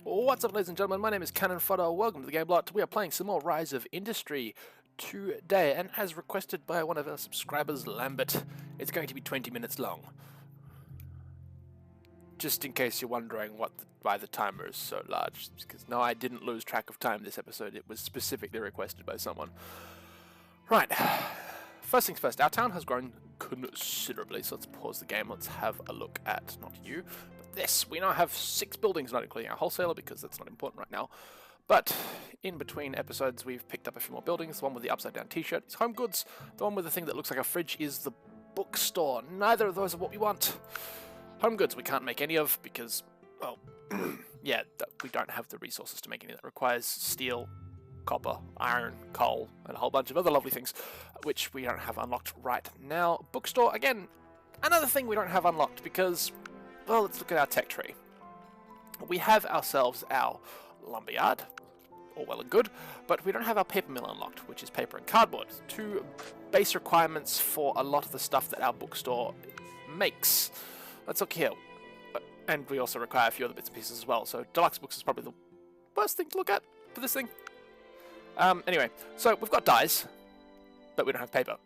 What's up, ladies and gentlemen? My name is Cannonfodder. Welcome to the Gameblot. We are playing some more Rise of Industry today, and as requested by one of our subscribers, Lambert, it's going to be 20 minutes long. Just in case you're wondering why the timer is so large, because no, I didn't lose track of time this episode. It was specifically requested by someone. Right. First things first, our town has grown considerably, so let's pause the game. Let's have a look at, not you, but this. We now have 6 buildings, not including our wholesaler, because that's not important right now. But in between episodes, we've picked up a few more buildings. The one with the upside-down t-shirt is home goods. The one with the thing that looks like a fridge is the bookstore. Neither of those are what we want. Home goods we can't make any of because, well, yeah, we don't have the resources to make any. That requires steel, copper, iron, coal, and a whole bunch of other lovely things, which we don't have unlocked right now. Bookstore, again, another thing we don't have unlocked because, well, let's look at our tech tree. We have ourselves our lumberyard, all well and good, but we don't have our paper mill unlocked, which is paper and cardboard. 2 base requirements for a lot of the stuff that our bookstore makes. Let's look here. And we also require a few other bits and pieces as well, so deluxe books is probably the worst thing to look at for this thing. Anyway, so we've got dyes, but we don't have paper.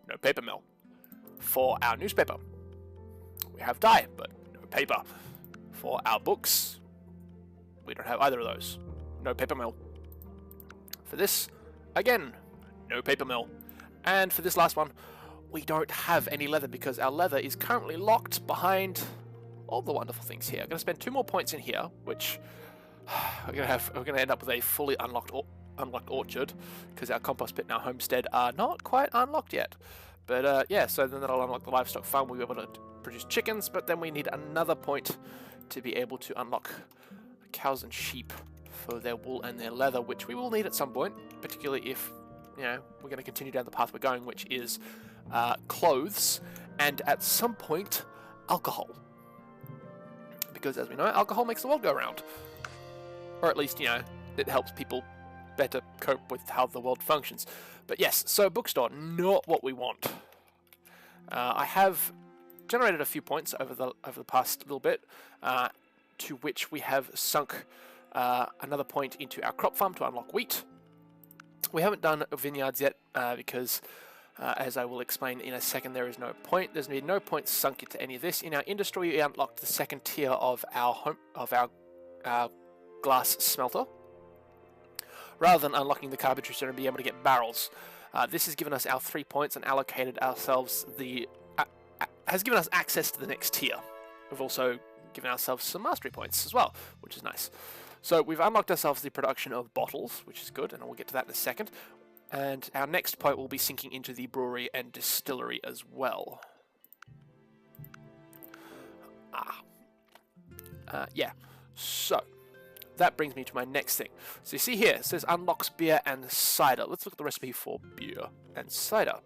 No paper mill. For our newspaper, we have dye, but no paper. For our books, we don't have either of those. No paper mill. For this, again, no paper mill. And for this last one, we don't have any leather because our leather is currently locked behind all the wonderful things here. I'm going to spend 2 more points in here, which we're going to end up with a fully unlocked orchard because our compost pit and our homestead are not quite unlocked yet. But yeah, so then that'll unlock the livestock farm. We'll be able to produce chickens, but then we need another point to be able to unlock cows and sheep for their wool and their leather, which we will need at some point, particularly if, you know, we're going to continue down the path we're going, which is clothes and at some point alcohol. Because as we know, alcohol makes the world go round. Or at least, you know, it helps people better cope with how the world functions. But yes, so bookstore, not what we want. I have generated a few points over the past little bit, to which we have sunk another point into our crop farm to unlock wheat. We haven't done vineyards yet because, as I will explain in a second, there is no point. There's been no point sunk into any of this. In our industry, we unlocked the 2nd tier of our glass smelter, rather than unlocking the carpentry center and being able to get barrels. This has given us our 3 points and allocated ourselves has given us access to the next tier. We've also given ourselves some mastery points as well, which is nice. So we've unlocked ourselves the production of bottles, which is good, and we'll get to that in a second. And our next point will be sinking into the brewery and distillery as well. Yeah, so that brings me to my next thing. So you see here, it says unlocks beer and cider. Let's look at the recipe for beer and cider.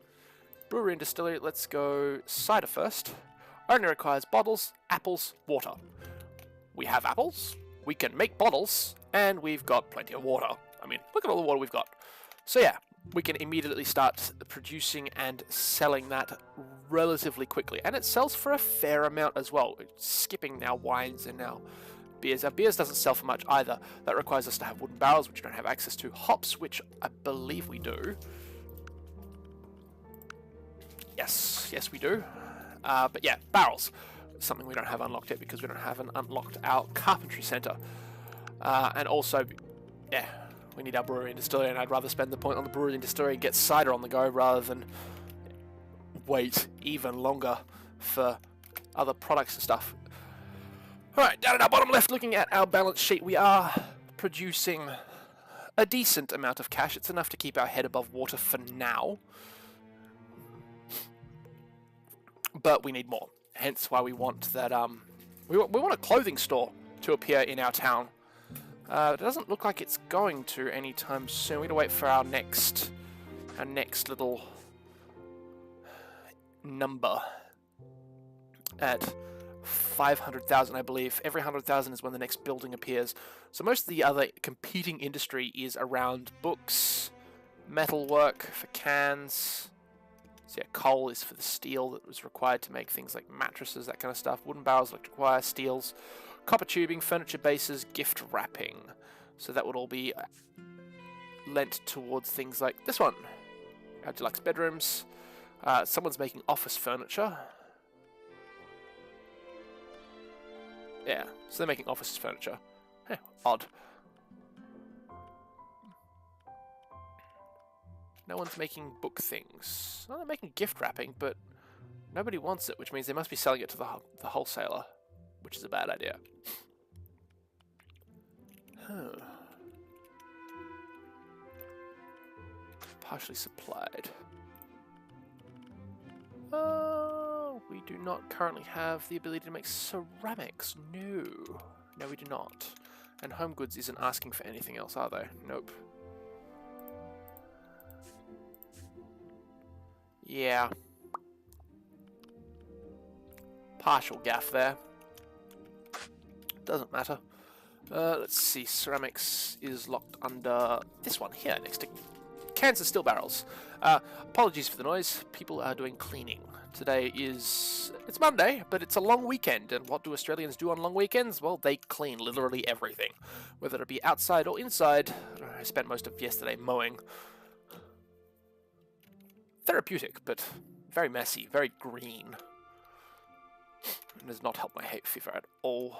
Brewery and distillery, let's go cider first. Only requires bottles, apples, water. We have apples, we can make bottles, and we've got plenty of water. I mean, look at all the water we've got. So yeah, we can immediately start producing and selling that relatively quickly. And it sells for a fair amount as well, skipping our wines and our beers. Our beers doesn't sell for much either. That requires us to have wooden barrels, which we don't have access to. Hops, which I believe we do. Yes, we do. But yeah, barrels. Something we don't have unlocked yet because we haven't unlocked our carpentry center. And also, yeah, we need our brewery and distillery, and I'd rather spend the point on the brewery and distillery and get cider on the go rather than wait even longer for other products and stuff. Alright, down at our bottom left, looking at our balance sheet, we are producing a decent amount of cash. It's enough to keep our head above water for now. But we need more. Hence why we want that, we want a clothing store to appear in our town. It doesn't look like it's going to anytime soon. We're going to wait for our next little number at 500,000, I believe. Every 100,000 is when the next building appears. So most of the other competing industry is around books, metalwork for cans. So yeah, coal is for the steel that was required to make things like mattresses, that kind of stuff. Wooden barrels, electric wire, steels. copper tubing, furniture bases, gift wrapping. So that would all be lent towards things like this one. Our deluxe bedrooms. Someone's making office furniture. Yeah, so they're making office furniture. Odd. No one's making book things. Oh, they're making gift wrapping, but nobody wants it, which means they must be selling it to the wholesaler, which is a bad idea. Huh. Partially supplied. We do not currently have the ability to make ceramics. No. No, we do not. And Home Goods isn't asking for anything else, are they? Nope. Yeah. Partial gaff there. Doesn't matter. Let's see. Ceramics is locked under this one here next to cans and steel barrels. Apologies for the noise. People are doing cleaning. Today is... It's Monday, but it's a long weekend. And what do Australians do on long weekends? Well, they clean literally everything. Whether it be outside or inside. I spent most of yesterday mowing. Therapeutic, but very messy, very green. It does not help my hay fever at all.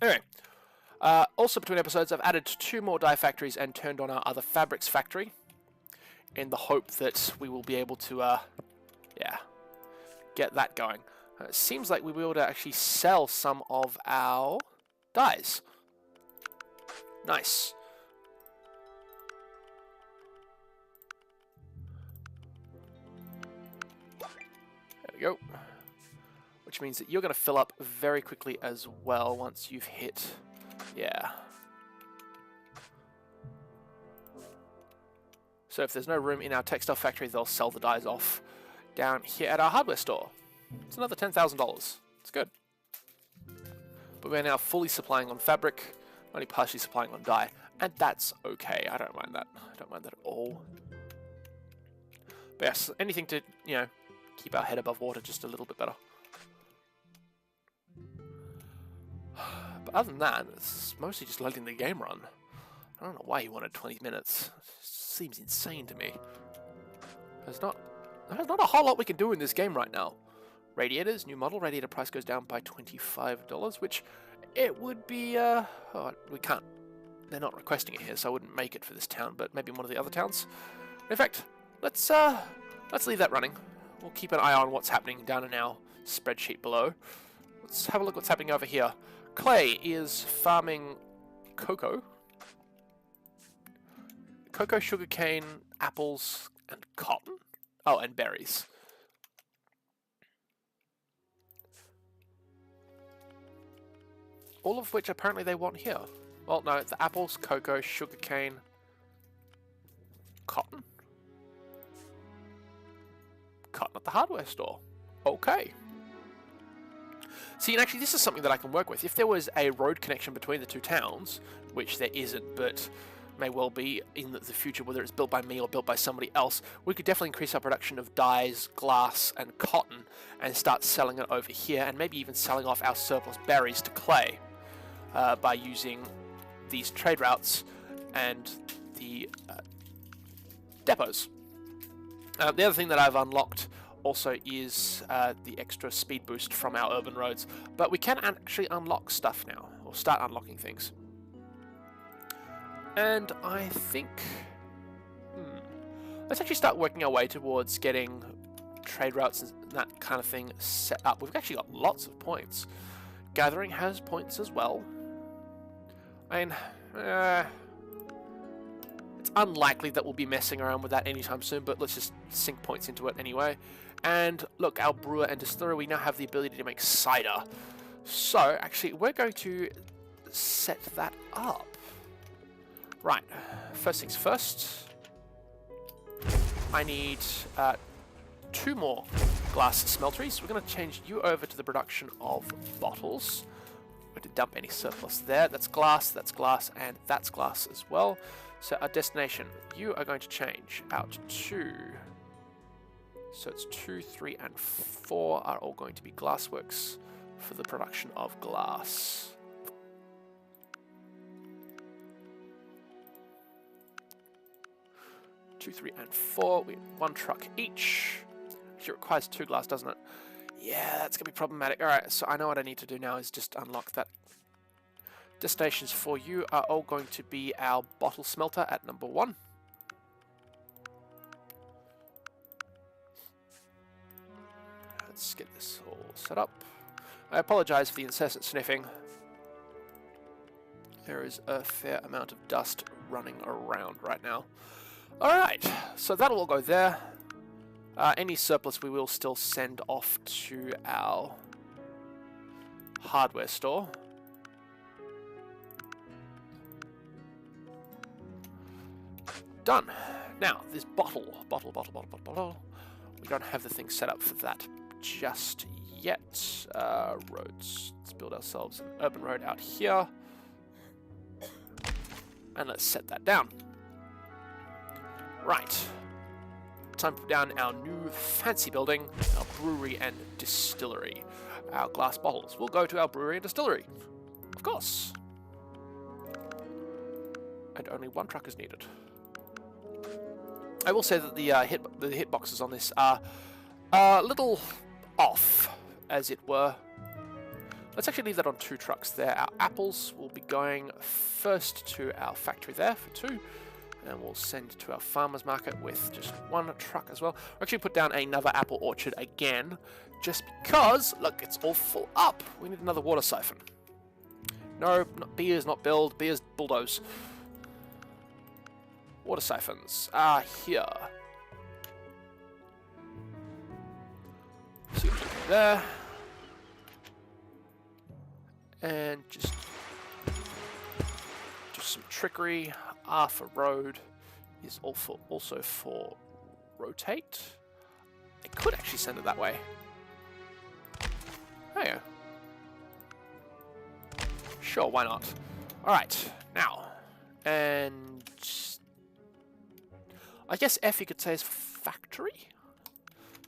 Anyway, also between episodes, I've added 2 more dye factories and turned on our other fabrics factory in the hope that we will be able to, get that going. It seems like we will be able to actually sell some of our dyes. Nice. There we go. Which means that you're going to fill up very quickly as well once you've hit... Yeah. So if there's no room in our textile factory, they'll sell the dyes off down here at our hardware store. It's another $10,000. It's good. But we're now fully supplying on fabric, only partially supplying on dye. And that's okay. I don't mind that. I don't mind that at all. But yes, anything to, keep our head above water just a little bit better. But other than that, it's mostly just letting the game run. I don't know why he wanted 20 minutes. It seems insane to me. There's not a whole lot we can do in this game right now. Radiators, new model, radiator price goes down by $25, which it would be, we can't, they're not requesting it here, so I wouldn't make it for this town, but maybe one of the other towns. In fact, let's leave that running. We'll keep an eye on what's happening down in our spreadsheet below. Let's have a look what's happening over here. Clay is farming cocoa. Cocoa, sugarcane, apples, and cotton. Oh, and berries. All of which apparently they want here. Well, no, it's the apples, cocoa, sugarcane, cotton. Cotton at the hardware store. Okay. See, and actually this is something that I can work with. If there was a road connection between the 2 towns, which there isn't, but may well be in the future, whether it's built by me or built by somebody else, we could definitely increase our production of dyes, glass, and cotton, and start selling it over here, and maybe even selling off our surplus berries to Clay by using these trade routes and the depots. The other thing that I've unlocked also is the extra speed boost from our urban roads, but we can actually unlock stuff now, or start unlocking things. And I think, let's actually start working our way towards getting trade routes and that kind of thing set up. We've actually got lots of points. Gathering has points as well. I mean, it's unlikely that we'll be messing around with that anytime soon, but let's just sink points into it anyway. And look, our brewer and distillery, we now have the ability to make cider. So, actually, we're going to set that up. Right, first things first, I need 2 more glass smelteries. So we're going to change you over to the production of bottles. We're going to dump any surplus there. That's glass, and that's glass as well. So our destination, you are going to change out to, so it's 2, 3, and 4 are all going to be glassworks for the production of glass. Two, 3, and 4. We have 1 truck each. Actually, it requires 2 glass, doesn't it? Yeah, that's going to be problematic. Alright, so I know what I need to do now is just unlock that. Destinations for you are all going to be our bottle smelter at number 1. Let's get this all set up. I apologize for the incessant sniffing. There is a fair amount of dust running around right now. Alright, so that'll all go there. Any surplus we will still send off to our hardware store. Done. Now, this bottle. We don't have the thing set up for that just yet. Roads. Let's build ourselves an urban road out here. And let's set that down. Right. Time to put down our new fancy building, our brewery and distillery. Our glass bottles will go to our brewery and distillery. Of course. And only 1 truck is needed. I will say that the hitboxes on this are a little off, as it were. Let's actually leave that on 2 trucks there. Our apples will be going first to our factory there for 2. And we'll send to our farmer's market with just 1 truck as well. We'll actually put down another apple orchard again, just because, look, it's all full up. We need another water siphon. No, beers not build, beers bulldoze. Water siphons are here. See what we do there. And just some trickery. R for road is also for rotate. I could actually send it that way. Oh yeah. Sure, why not? Alright, now. And I guess F you could say is factory?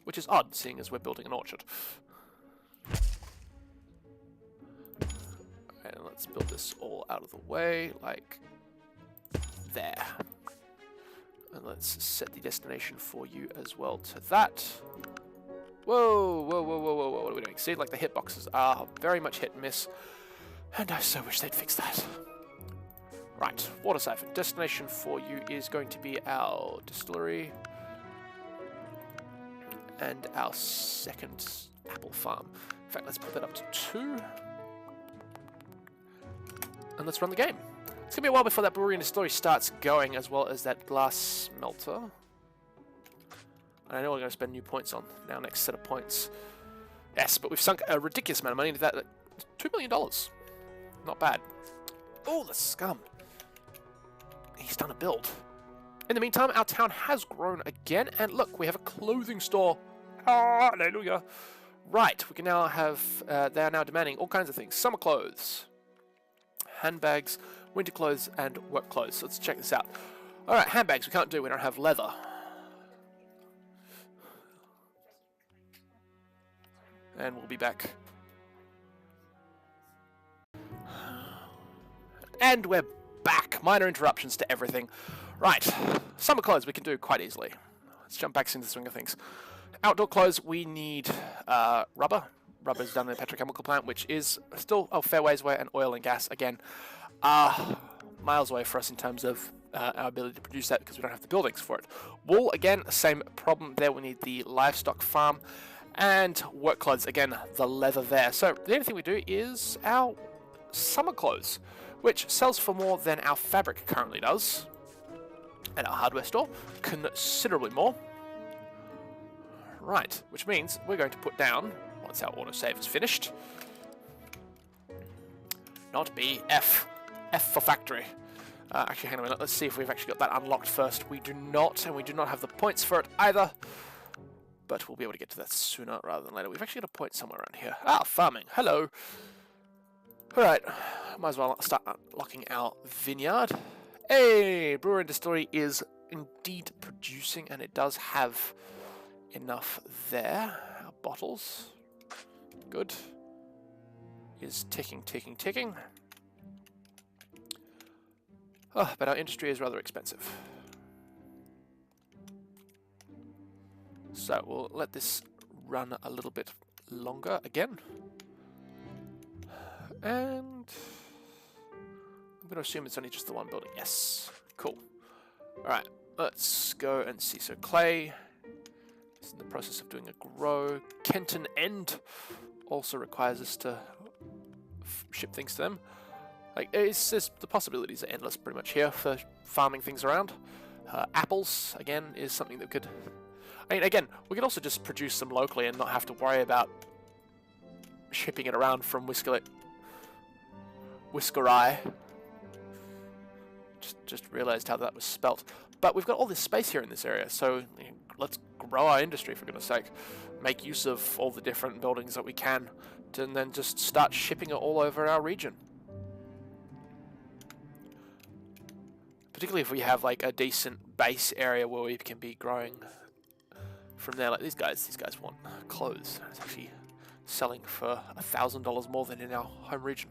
Which is odd, seeing as we're building an orchard. And let's build this all out of the way, like there. And let's set the destination for you as well to that. Whoa, whoa, whoa, whoa, whoa, what are we doing? See, like the hitboxes are very much hit and miss, and I so wish they'd fix that. Right, water siphon. Destination for you is going to be our distillery and our second apple farm. In fact, let's put that up to 2. And let's run the game. It's going to be a while before that brewery and distillery starts going, as well as that glass smelter. And I know we're going to spend new points on our next set of points. Yes, but we've sunk a ridiculous amount of money into that. $2 million. Not bad. Oh, the scum. He's done a build. In the meantime, our town has grown again. And look, we have a clothing store. Hallelujah. Right, we can now have... they are now demanding all kinds of things. Summer clothes. Handbags. Winter clothes and work clothes. So let's check this out. Alright, handbags we can't do. We don't have leather. And we'll be back. And we're back. Minor interruptions to everything. Right. Summer clothes we can do quite easily. Let's jump back into the swing of things. Outdoor clothes we need rubber. Rubber is done in a petrochemical plant, which is still a fair ways away, and oil and gas, again, miles away for us in terms of our ability to produce that because we don't have the buildings for it. Wool, again, same problem there. We need the livestock farm. And work clothes, again, the leather there. So the only thing we do is our summer clothes, which sells for more than our fabric currently does at our hardware store, considerably more. Right, which means we're going to put down, once our autosave is finished, not B, F. F for factory. Actually, hang on a minute, let's see if we've actually got that unlocked first. We do not, and we do not have the points for it either. But we'll be able to get to that sooner rather than later. We've actually got a point somewhere around here. Ah, farming. Hello. Alright, might as well start unlocking our vineyard. Hey, brewery and distillery is indeed producing, and it does have enough there. Our bottles. Good. is ticking, ticking, ticking. Oh, but our industry is rather expensive. So we'll let this run a little bit longer again. And I'm going to assume it's only just the one building. Yes. Cool. Alright, let's go and see. So clay is in the process of doing a grow. Kenton End also requires us to ship things to them. Like, the possibilities are endless pretty much here for farming things around. Apples, again, is something that could... I mean, again, we could also just produce them locally and not have to worry about shipping it around from Whiskerai. Just realized how that was spelt. But we've got all this space here in this area, so let's grow our industry, for goodness sake. Make use of all the different buildings that we can, and then just start shipping it all over our region. Particularly if we have like a decent base area where we can be growing from there. Like these guys want clothes. It's actually selling for $1,000 more than in our home region.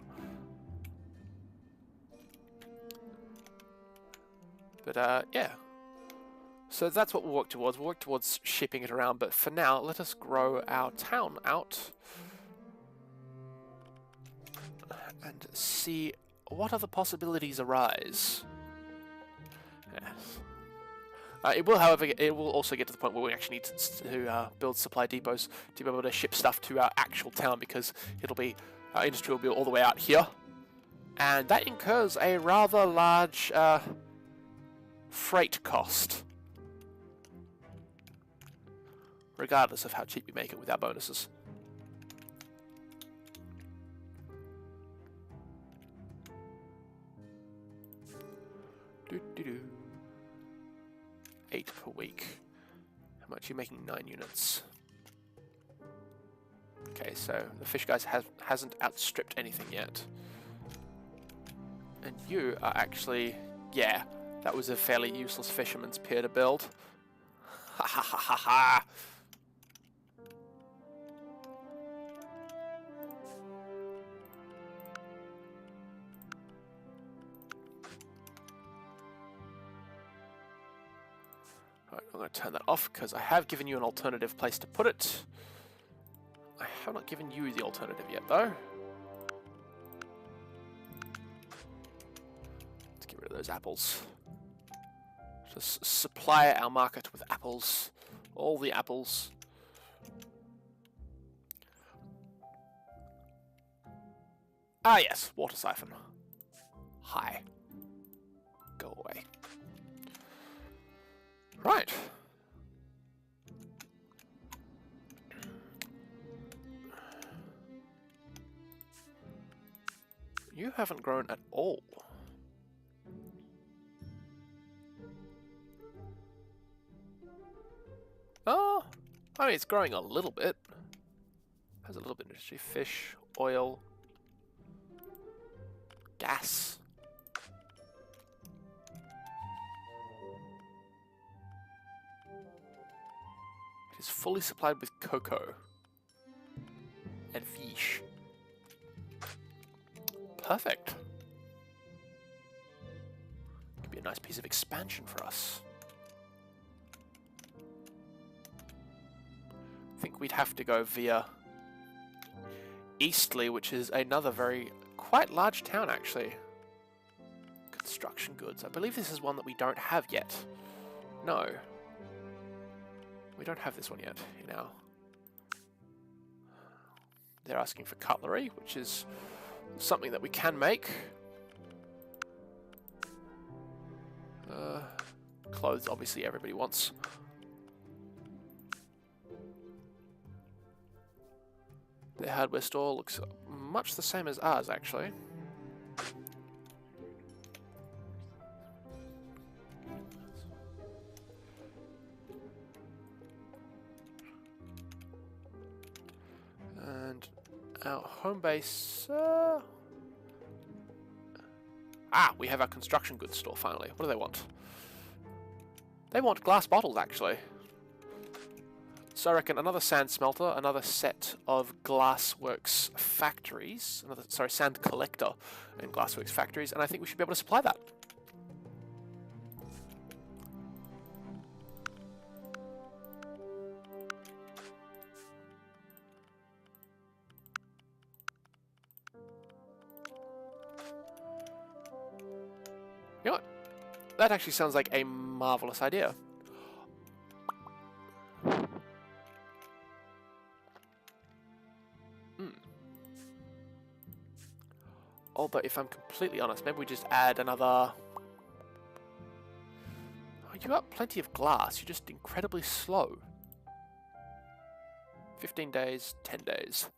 But yeah, so that's what we'll work towards. We'll work towards shipping it around, but for now, let us grow our town out and see what other possibilities arise. Yes. It will, however, it will also get to the point where we actually need to build supply depots to be able to ship stuff to our actual town, because it'll be, our industry will be all the way out here, and that incurs a rather large freight cost, regardless of how cheap we make it with our bonuses. Do-do-do. 8 per week. How much are you making? 9 units. Okay, so the fish guys hasn't outstripped anything yet. And you are actually... yeah, that was a fairly useless fisherman's pier to build. Ha ha ha ha ha! I'm going to turn that off because I have given you an alternative place to put it. I have not given you the alternative yet, though. Let's get rid of those apples. Just supply our market with apples. All the apples. Ah, yes, water siphon. Hi. Go away. Right. You haven't grown at all. Oh, I mean, it's growing a little bit. Has a little bit of industry. Fish, oil, gas. It is fully supplied with cocoa and fish. Perfect. Could be a nice piece of expansion for us. I think we'd have to go via Eastleigh, which is another quite large town, actually. Construction goods. I believe this is one that we don't have yet. No. We don't have this one yet, you know. They're asking for cutlery, which is something that we can make. Clothes, obviously, everybody wants. Their hardware store looks much the same as ours, actually. And our home base... Ah, we have our construction goods store, finally. What do they want? They want glass bottles, actually. So I reckon another sand smelter, another set of glassworks factories, sand collector and glassworks factories, and I think we should be able to supply that. You know what? That actually sounds like a marvelous idea. Although, if I'm completely honest, maybe we just add another... Oh, you got plenty of glass, you're just incredibly slow. 15 days, 10 days.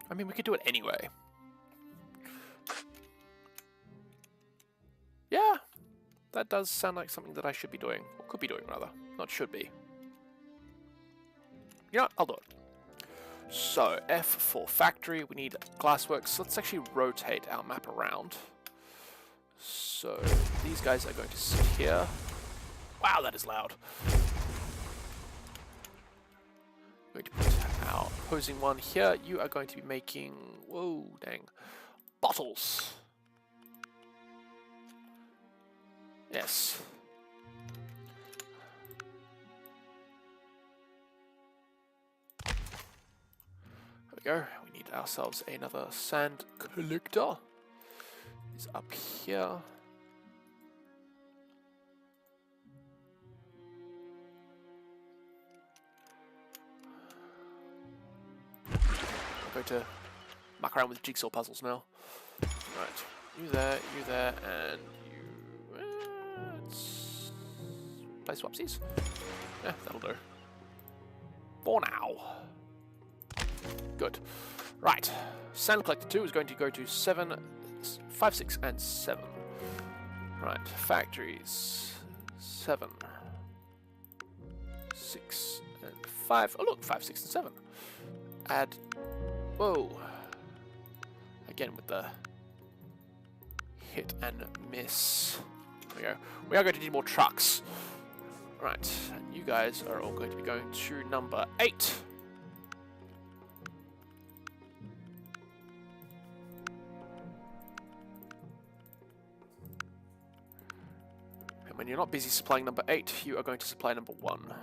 I mean, we could do it anyway. Yeah, that does sound like something that I should be doing, or could be doing rather, not should be. You know what, I'll do it. So, F for factory, we need glassworks. Let's actually rotate our map around. So, these guys are going to sit here. Wow, that is loud. Going to put our opposing one here. You are going to be making, whoa, dang, bottles. Yes. There we go. We need ourselves another sand collector. He's up here. I'm going to muck around with jigsaw puzzles now. Right, you there, and you... let's play swapsies. Yeah, that'll do. For now. Good. Right, Sand Collector 2 is going to go to 7, 5, 6, and 7. Right, factories. 7, 6, and 5. Oh look, 5, 6, and 7. Add... Whoa. Again with the hit and miss. There we go. We are going to need more trucks. Right, and you guys are all going to be going to number 8. And when you're not busy supplying number 8, you are going to supply number 1.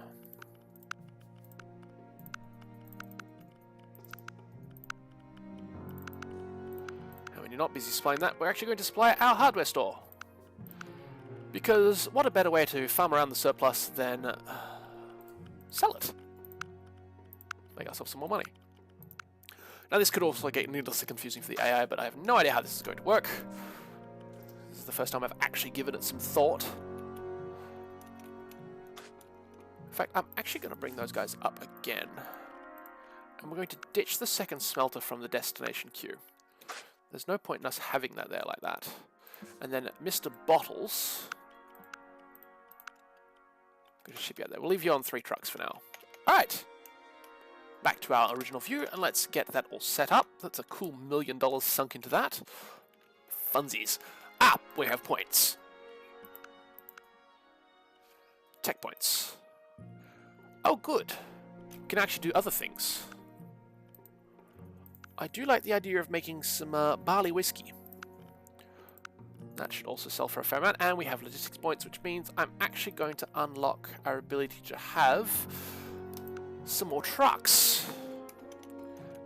Not busy supplying that, we're actually going to supply our hardware store. Because what a better way to farm around the surplus than sell it. Make ourselves some more money. Now this could also get needlessly confusing for the AI, but I have no idea how this is going to work. This is the first time I've actually given it some thought. In fact, I'm actually going to bring those guys up again. And we're going to ditch the second smelter from the destination queue. There's no point in us having that there like that. And then Mr. Bottles. Going to ship you out there. We'll leave you on 3 trucks for now. Alright. Back to our original view, and let's get that all set up. That's a cool $1 million sunk into that. Funsies. Ah, we have points. Tech points. Oh, good. We can actually do other things. I do like the idea of making some barley whiskey. That should also sell for a fair amount, and we have logistics points, which means I'm actually going to unlock our ability to have some more trucks,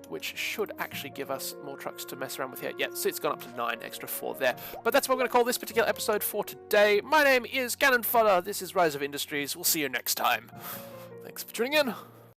which should actually give us more trucks to mess around with here. Yeah, so it's gone up to 9, extra 4 there. But that's what we're going to call this particular episode for today. My name is Cannonfodder. This is Rise of Industries. We'll see you next time. Thanks for tuning in.